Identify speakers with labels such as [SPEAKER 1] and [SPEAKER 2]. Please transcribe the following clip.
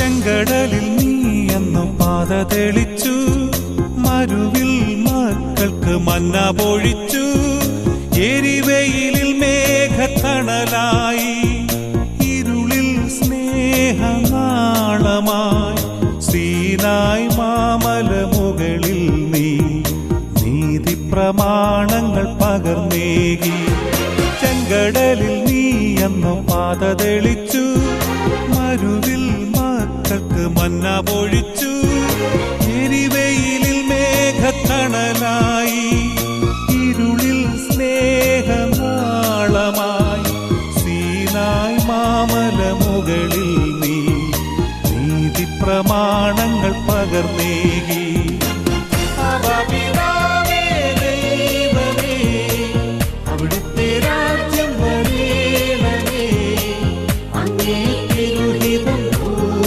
[SPEAKER 1] ചെങ്കടലിൽ നീ എന്നു പാത തെളിച്ചു, മരുവിൽ മക്കൾക്ക് മന്ന പൊഴിച്ചു. എരിവെയിലിൽ മേഘത്തണലായി, ഇരുളിൽ സ്നേഹനാളമായി. സീനായ് മാമലമുകളിൽ നീ നീതി പ്രമാണങ്ങൾ പകർന്നേകി. ചെങ്കടലിൽ നീ എന്നു പാത തെളിച്ചു, മരുവിൽ മക്കൾക്ക് മന്ന പൊഴിച്ചു. എരിവെയിലിൽ മേഘത്തണലായി, ഇരുളിൽ സ്നേഹനാളമായി. സീനായ് മാമലമുകളിൽ നീ നീതി പ്രമാണങ്ങൾ പകർന്നേകി.